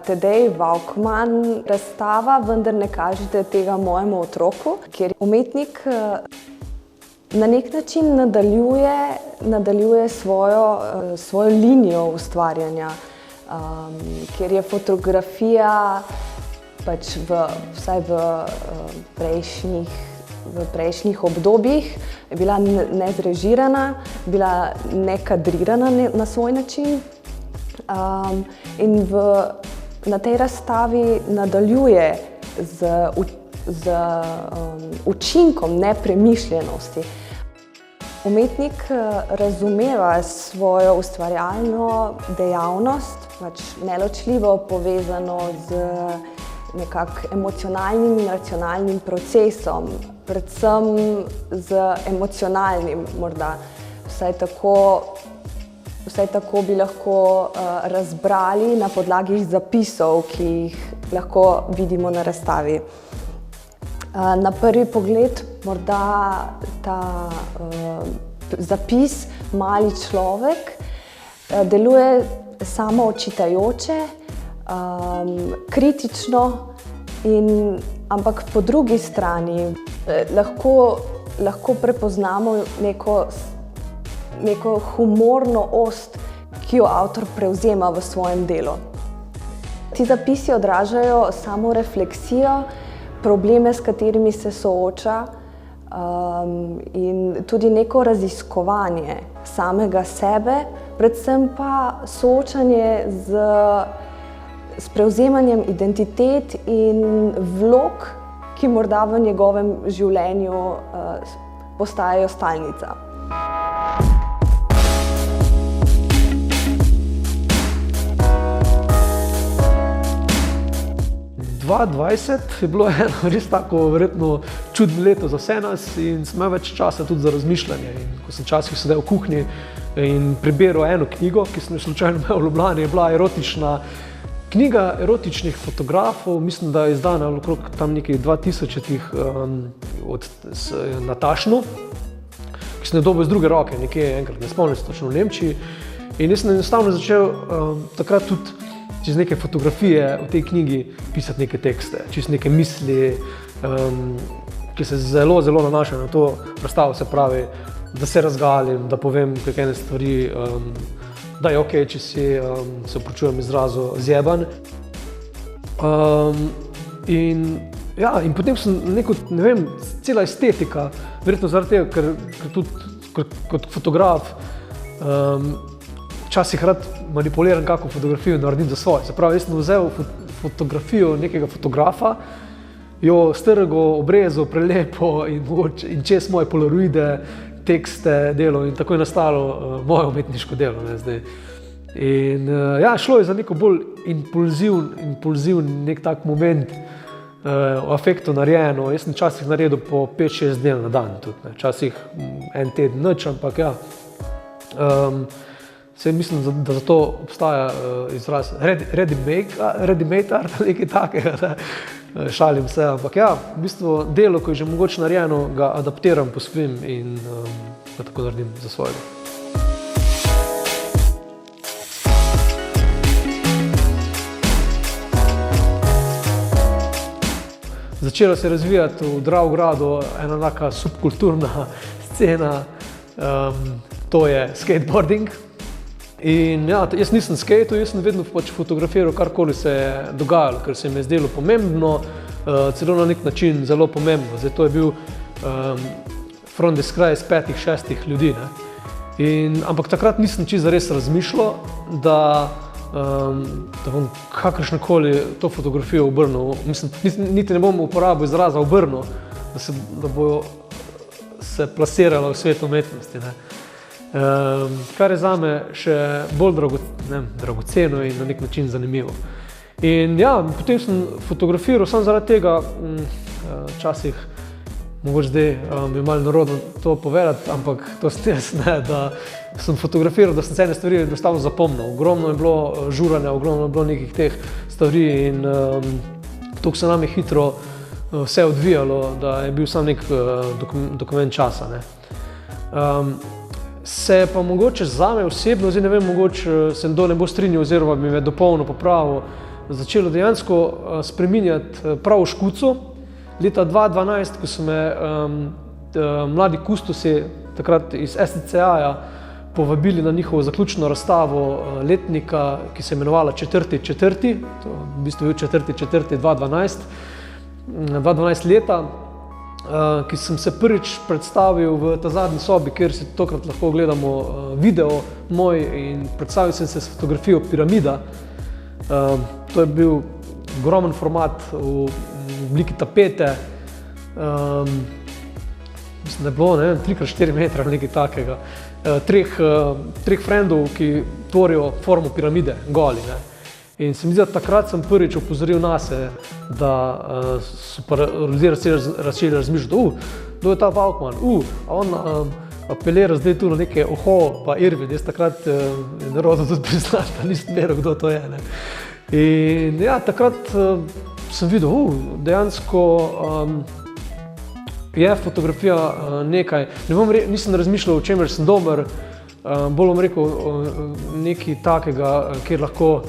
Tadej Vaukman razstava Vendar ne kažite tega mojemu otroku, kjer umetnik na nek način nadaljuje svojo linijo ustvarjanja, kjer je fotografija pač vsaj v prejšnjih obdobjih je bila nezrežirana, bila nekadrirana na svoj način. In na tej razstavi nadaljuje z učinkom nepremišljenosti. Umetnik razumeva svojo ustvarjalno dejavnost, pač neločljivo povezano z nekako emocionalnim in racionalnim procesom, predvsem z emocionalnim morda. Vsaj tako bi lahko razbrali na podlagi zapisov, ki jih lahko vidimo na razstavi. Na prvi pogled morda ta zapis Mali človek deluje samoočitajoče, kritično, ampak po drugi strani lahko prepoznamo neko humorno ost, ki jo avtor prevzema v svojem delu. Ti zapisi odražajo samorefleksijo, probleme, s katerimi se sooča, in tudi neko raziskovanje samega sebe, predvsem pa soočanje s prevzemanjem identitet in vlog, ki morda v njegovem življenju postajajo stalnica. 2020 je bilo eno res tako verjetno čudno leto za vse nas in sem imel več časa tudi za razmišljanje. In ko sem včasih sedel v kuhinji in prebiral eno knjigo, ki sem jo slučajno imel v Ljubljani, je bila erotična knjiga erotičnih fotografov, mislim, da je izdana okrog tam nekih 2000-ih na Tašnu, ki sem jo dobil iz druge roke, nekje enkrat, ne spomnim se točno, v Nemčiji. In jaz sem enostavno začel takrat tudi čez neke fotografije v tej knjigi pisati neke tekste, čez neke misli, ki se zelo nanašajo na to razstavo, se pravi, da se razgalim, da povem kakšne stvari, da je okej, če si, se opravičujem izrazu, zjeban. In potem sem ne vem, cela estetika, verjetno zaradi tega, ker tudi kot fotograf včasih rad manipuliram kako fotografijo in naredim za svojo. Se pravi, jaz sem vzel fotografijo nekega fotografa, jo strgal, obrezal, prelepo in čez moje polaroide, tekste, delo in tako je nastalo moje umetniško delo, ne, zdaj. In ja, šlo je za neko bolj impulziven nek tak moment o afektu narejeno. Jaz sem včasih naredil po 5-6 del na dan tudi, ne. Včasih en teden nič, ampak ja. Saj mislim, da za to obstaja izraz ready-made art, nekaj takega, šalim se, ampak ja, v bistvu delo, ko je že mogoče narejeno, ga adaptiram po svojim in ga tako naredim za svojega. Začela se je razvijati v Dravogradu ena taka subkulturna scena, to je skateboarding. In ja, jaz nisem skatal, jaz sem vedno pač fotografiral karkoli se je dogajalo, ker se mi je zdelo pomembno, celo na nek način zelo pomembno. Zdaj to je bil from the sky iz 5-6 ljudi, ne. Ampak takrat nisem čisto zares razmišljal, da bom kakršnokoli to fotografijo obrnil. Mislim, niti ne bom uporabil izraza obrnil, da bo se plasirala v svet umetnosti, ne. Kar je zame še bolj dragoceno in na nek način zanimivo. In ja, potem sem fotografiral samo zaradi tega, včasih, mogoče zdaj mi je malo narodno to povedati, ampak to stres, ne, da sem fotografiral, da sem se ene stvari enostavno zapomnil. Ogromno je bilo žuranja, ogromno je bilo nekih teh stvari in toliko se nam je hitro vse odvijalo, da je bil samo nek dokument časa, ne. Se pa mogoče zame osebno, zdaj ne vem, mogoče se kdo ne bo strinjal oziroma bi me dopolnil, popravil, začelo dejansko spreminjati prav v Škucu. Leta 2012, ko so me mladi kustosi takrat iz SCCA-ja povabili na njihovo zaključno razstavo letnika, ki se je imenovala 4.4., to v bistvu je 4.4.2012, 2012 leta, ki sem se prvič predstavil v ta zadnji sobi, kjer si tokrat lahko gledamo video moj in predstavil sem se s fotografijo Piramida. To je bil ogromen format v obliki tapete, mislim, da je bilo 3x4 metra, nekaj takega, treh frendov, ki tvorijo formo piramide, goli. Ne. In se mi zdi, da takrat sem prvič opozoril nase, da so pa ljudje začeli razmišljati, kdo je ta Walkman, a on apelira zdaj tu na neke Oho pa Irvin, jaz takrat je narodno tudi priznati, da nisem veril, kdo to je. Ne. In ja, takrat sem videl, dejansko je fotografija nekaj, nisem razmišljal, o čemer sem dober, bolj bom rekel nekaj takega, kjer lahko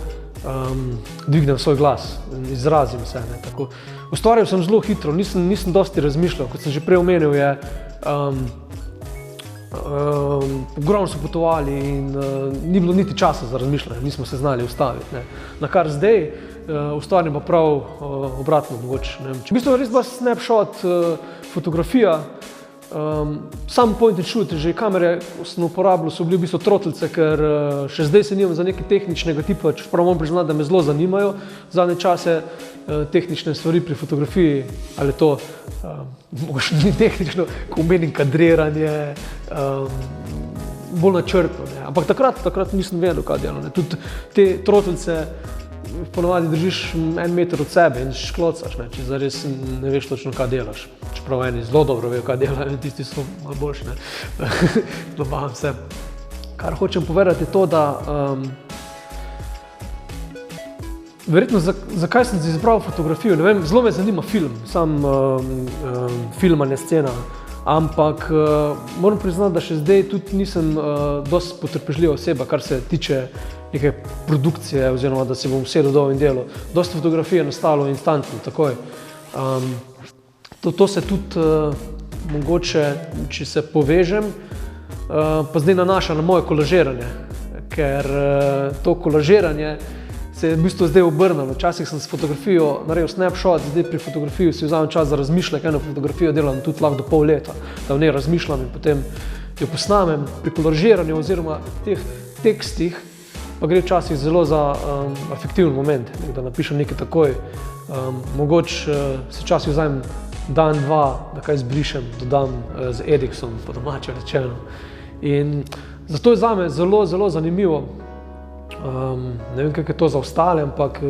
dvignem svoj glas, izrazim se. Ne, tako. Ustvarjal sem zelo hitro, nisem dosti razmišljal, kot sem že prej omenil, ogromno so potovali in ni bilo niti časa za razmišljanje, nismo se znali ustaviti. Ne. Na kar zdaj ustvarjam pa prav obratno mogoče. Ne. V bistvu je res bila snapshot fotografija, sam point and shoot, že kamere sem uporabljal, so bili v bistvu trotlice, ker še zdaj se nimam za nekaj tehničnega tipa, čeprav moram priznati, da me zelo zanimajo zadnje čase tehnične stvari pri fotografiji, ali to mogoče ni tehnično, ko omenim kadriranje, bolj načrtno. Ne. Ampak takrat nisem vedel, kaj delam. Ne. Tudi te trotlice ponavadi držiš 1 meter od sebe in šklocaš, ne, če zares ne veš točno, kaj delaš. Čeprav eni zelo dobro vejo, kaj delajo, tisti so malo boljši. Nabavam se. Kar hočem povedati je to, da verjetno zakaj sem izbral fotografijo, ne vem, zelo me zanima film, sam filmanje scena, ampak moram priznati, da še zdaj tudi nisem dosti potrpežljiva oseba, kar se tiče neke produkcije, oziroma da se bom usedel dol in delal. Dosti fotografije je nastalo instantno, takoj. To se tudi mogoče, če se povežem, pa zdaj nanaša na moje kolažiranje, ker to kolažiranje se je v bistvu zdaj obrnilo. Včasih sem s fotografijo naredil snapshot, zdaj pri fotografiji si vzamem čas za razmišljanje, eno fotografijo delam tudi lahko do pol leta, da v njej razmišljam in potem jo posnamem. Pri kolažiranju oziroma teh tekstih pa gre včasih zelo za afektiven moment, da napišem nekaj takoj. Mogoče si včasih vzamem dan, dva, da kaj zbrišem, dodam z Edixom, po domače rečeno. In zato je zame zelo, zelo zanimivo. Ne vem, kako je to za ostale, ampak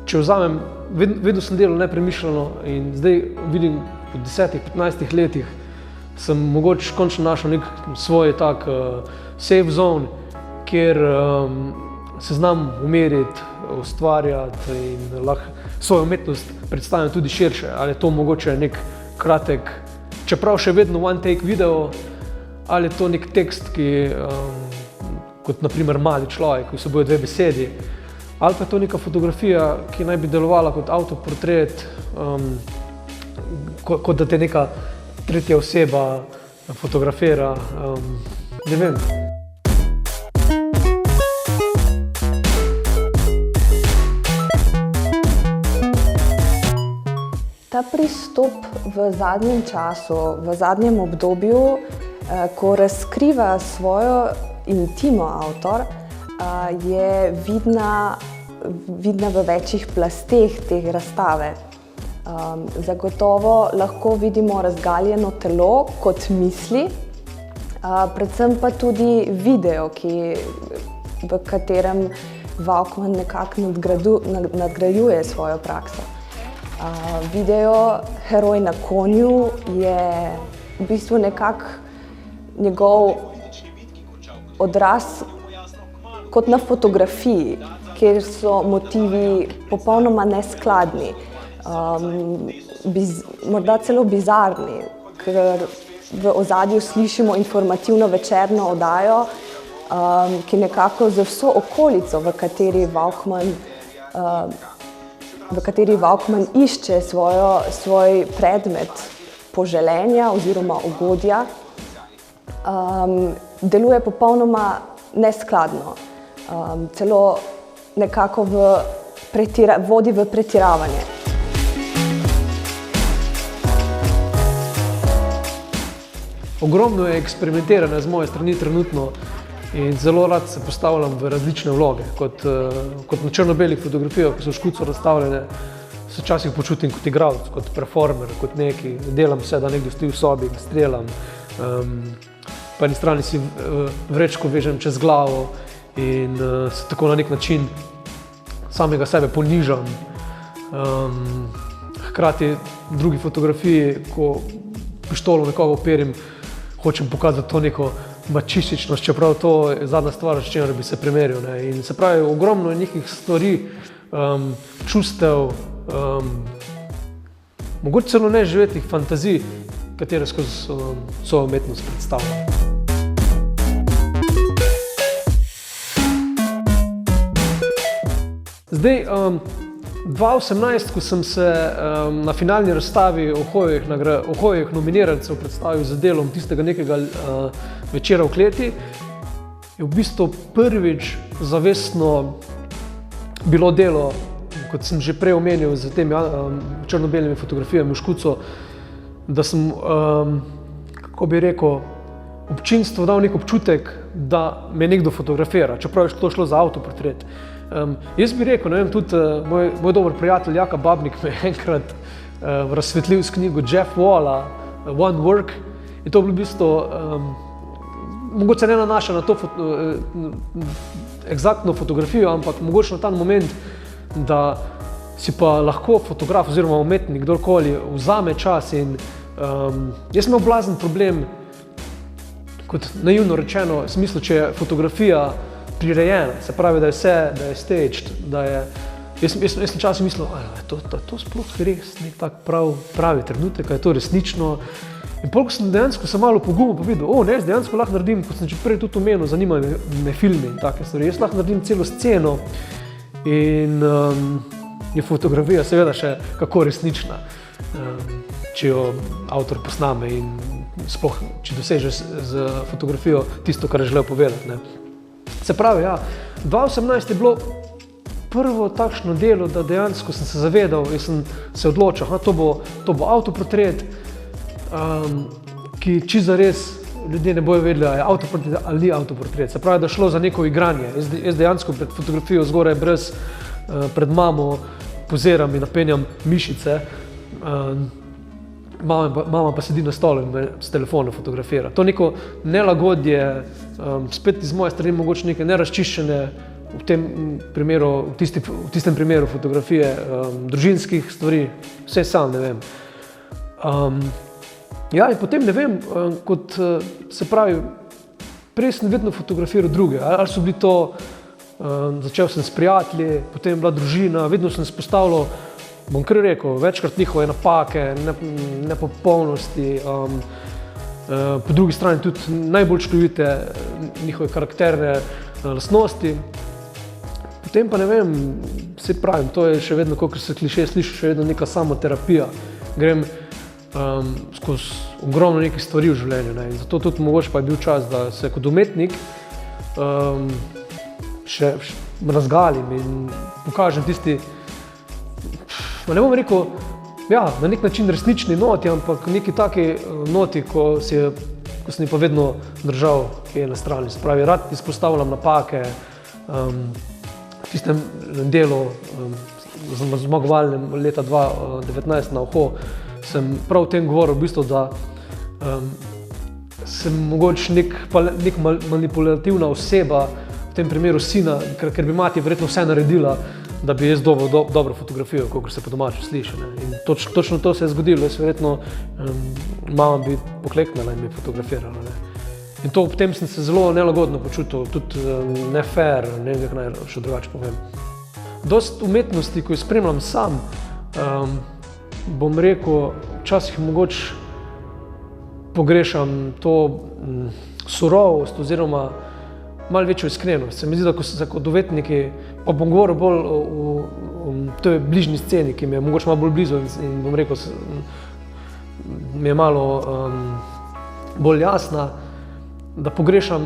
če vzamem, vedno sem delal nepremišljeno in zdaj vidim po 10-15 letih sem mogoče končno našel nek svoj tak safe zone, kjer se znam umiriti, ustvarjati in lahko svojo umetnost predstavljam tudi širše. Ali je to mogoče nek kratek, čeprav še vedno one take video, ali je to nek tekst, ki kot naprimer Mali človek, ki vsebuje 2 besedi, ali pa je to neka fotografija, ki naj bi delovala kot avtoportret, kot da te neka tretja oseba fotografira, ne vem. Ta pristop v zadnjem času, v zadnjem obdobju, ko razkriva svojo intimo avtor, je vidna v večjih plasteh te razstave. Zagotovo lahko vidimo razgaljeno telo kot misli, predvsem pa tudi video, v katerem Walkman nekako nadgrajuje svojo prakso. Video Heroj na konju je v bistvu nekako njegov odraz kot na fotografiji, kjer so motivi popolnoma neskladni, morda celo bizarni, ker v ozadju slišimo informativno večerno oddajo, ki nekako z vso okolico, v kateri Walkman v kateri Walkman išče svoj predmet poželenja oziroma ugodja, deluje popolnoma neskladno, celo nekako vodi v pretiravanje. Ogromno je eksperimentiranja z moje strani trenutno in zelo rad se postavljam v različne vloge. Kot na črno-belih fotografijah, ki so v Škucu razstavljene, se včasih počutim kot igralec, kot performer, kot neki. Delam vse, da nekdo stoji v sobi, ga streljam. Po eni strani si vrečko vežem čez glavo in se tako na nek način samega sebe ponižam. Hkrati v drugi fotografiji, ko pištolo nekoga uperim, hočem pokazati to neko mačističnost, čeprav to je zadnja stvar, s čimer bi se primerjal. In se pravi, ogromno je nekih stvari, čustev, mogoče celo neživetih fantazij, katere skozi svojo umetnost predstavljam. Zdaj, 2018, ko sem se na finalni razstavi o hojih nominirancev predstavil z delom tistega nekega večera v kleti, je v bistvu prvič zavestno bilo delo, kot sem že prej omenil, z temi črno-belimi fotografijami v Škucu, da sem, kako bi rekel, občinstvu dal nek občutek, da me nekdo fotografira, čeprav je to šlo za avtoportret. Jaz bi rekel, ne vem, tudi moj dober prijatelj Jaka Babnik me je enkrat razsvetlil s knjigo Jeff Walla, One Work, in to je bilo v bistvu, mogoče ne nanaša na to eksaktno fotografijo, ampak mogoče na ta moment, da si pa lahko fotograf oziroma umetnik, kdorkoli, vzame čas in jaz sem imel blazen problem, kot naivno rečeno, v smislu, če je fotografija prirejena, se pravi, da je vse, da je staged, da je... Jaz sem včasih mislil, je to sploh res nek tak pravi trenutek, je to resnično. In potem, ko sem dejansko se malo pogumil, pa videl, jaz dejansko lahko naredim, kot sem že prej tudi omenil, zanimajo me filmi in take stvari. Jaz lahko naredim celo sceno in je fotografija seveda še kako resnična, če jo avtor posname in sploh, če doseže z fotografijo tisto, kar je želel povedati. Se pravi, 2018 je bilo prvo takšno delo, da dejansko sem se zavedal in sem se odločil, to bo avtoportret, ki čisto zares ljudje ne bojo vedeli, ali je avtoportret ali ni avtoportret. Se pravi, da je šlo za neko igranje. Jaz dejansko pred fotografijo zgoraj pred mamo poziram in napenjam mišice, mama pa sedi na stolu in me s telefonom fotografira. To neko nelagodje, spet iz moje strani mogoče neke nerazčiščene, v tistem primeru fotografije, družinskih stvari, vse sam, ne vem. In potem ne vem, kot se pravi, prej sem vedno fotografiral druge, ali so bili to, začel sem s prijatelji, potem je bila družina, vedno sem spostavljal, bom kar rekel, večkrat njihove napake, nepopolnosti, po drugi strani tudi najbolj čudovite njihove karakterne lastnosti. Potem pa ne vem, se pravim, to je še vedno, kot se kliše sliši, še vedno neka samoterapija. Grem skozi ogromno nekih stvari v življenju, in zato tudi mogoče pa je bil čas, da se kot umetnik še razgalim in pokažem tisti, ne bom rekel, na nek način resnični noti, ampak neki taki noti, ko sem jih pa vedno držal, ki je na strani. Se pravi, rad izpostavljam napake, v tistem delu zmagovalnem leta 2019 na Oho, sem prav o tem govoril, v bistvu, da sem mogoče nek manipulativna oseba, v tem primeru sina, ker bi mati verjetno vse naredila, da bi jaz dobil dobro fotografijo, kot se po domače sliši. In točno to se je zgodilo. Jaz verjetno mama bi pokleknila in bi fotografirala. In to potem sem se zelo nelagodno počutil, tudi ne fair, ne vem, kako naj še drugače povem. Dost umetnosti, ko jo spremljam sam, bom rekel, včasih mogoče pogrešam to surovost oziroma malo večjo iskrenost. Se mi zdi, da ko se kot umetniki, pa bom govoril bolj to je bližnji sceni, ki mi je mogoče malo bolj blizu in bom rekel, mi je malo bolj jasna, da pogrešam,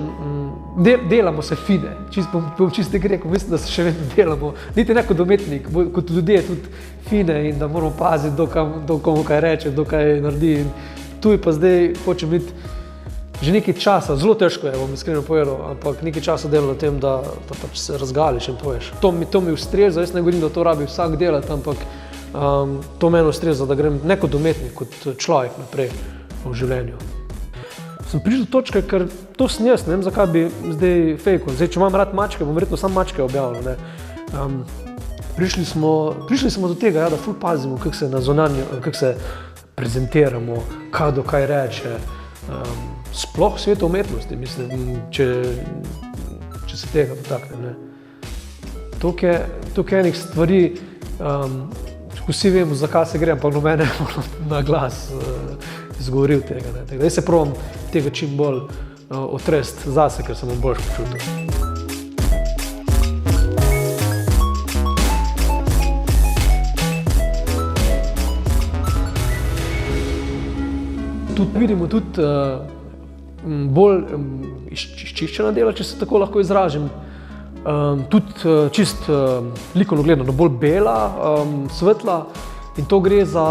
delamo se fine, bom čisto rekel, mislim, da se še vedno delamo, niti ne kot umetnik, kot ljudje tudi fine in da moramo paziti, do komu kaj reče, do kaj naredi. In tu pa zdaj hočem biti že nekaj časa, zelo težko je, bom iskreno povedal, ampak nekaj časa delam na tem, da pač se razgališ in poveš. To mi ustreza, jaz ne govorim, da to rabi vsak delati, ampak to meni ustreza, da grem ne kot umetnik, kot človek naprej v življenju. Sem prišel do točke, ker to sem jaz, ne vem, zakaj bi zdaj fejkal. Zdaj, če imam rad mačke, bom verjetno sam mačke objavil, ne. Prišli smo do tega, da ful pazimo, kako se na zunanjo, kako se prezentiramo, kaj do kaj reče. Sploh svetu umetnosti, mislim, če se tega dotaknem, ne. Toliko enih stvari, vsi vemo, zakaj se gre, ampak noben ne bo na glas izgovoril tega, ne. Jaz se probam tega čim bolj otresti zase, ker se bom boljše počutil. Vidimo tudi bolj izčiščena dela, če se tako lahko izražim. Tudi čist likovno gledano, bolj bela, svetla in to gre za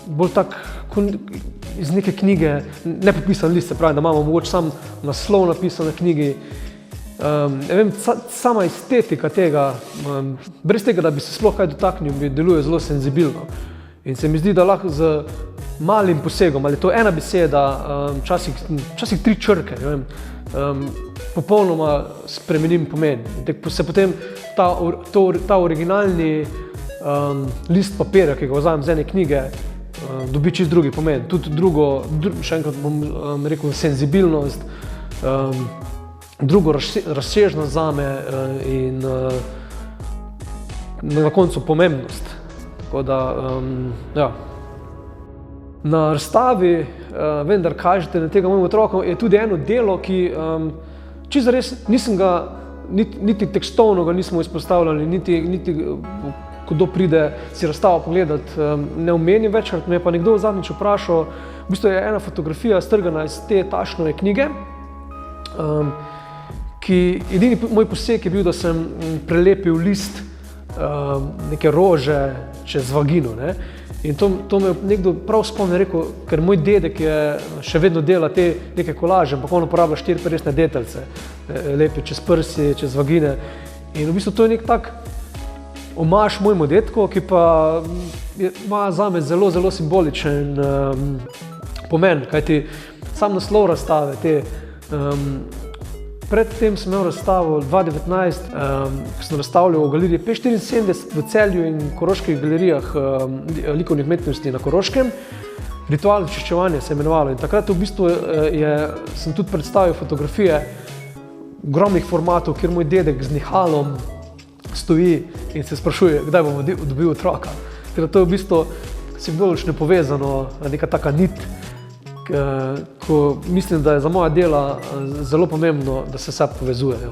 bolj tak iz neke knjige, nepopisan list, se pravi, da imamo mogoče sam naslov napisan na knjigi. Ne vem, sama estetika tega, brez tega, da bi se sploh kaj dotaknil, mi deluje zelo senzibilno. In se mi zdi, da lahko z malim posegom, ali to ena beseda, včasih 3 črke, ne vem, popolnoma spremenim pomen. Se potem ta originalni list papirja, ki ga vzamem z ene knjige, dobi čisto drugi pomen. Tudi še enkrat bom rekel, senzibilnost, drugo razsežnost zame in na koncu pomembnost. Tako da, ja. Na razstavi, vendar kažete na tega mojim otrokom, je tudi eno delo, ki čisto zares nisem ga, niti tekstovno ga nismo izpostavljali, niti kdo pride si razstavo pogledati, ne omenim večkrat, me je pa nekdo zadnjič vprašal, v bistvu je ena fotografija strgana iz te Tašnove knjige, ki edini moj poseg je bil, da sem prelepil list neke rože čez vagino, ne. In to me je nekdo prav spomnil, rekel, ker moj dedek še vedno dela te neke kolaže, ampak on uporablja 4 resne deteljce, lepi čez prsi, čez vagine. In v bistvu to je nek tak omaž mojemu dedku, ki pa ima zame zelo, zelo simboličen pomen, kajti sam naslov razstave Predtem sem imel razstavo 2019, ko sem razstavljal v galeriji P74 v Celju in Koroških galerijah likovnih umetnosti na Koroškem. Ritual očiščevanja se je imenovalo in takrat v bistvu sem tudi predstavil fotografije ogromnih formatov, kjer moj dedek z nihalom stoji in se sprašuje, kdaj bomo dobil otroka. To je v bistvu simbolično povezano, neka taka nit, ko mislim, da je za moja dela zelo pomembno, da se vse povezujejo.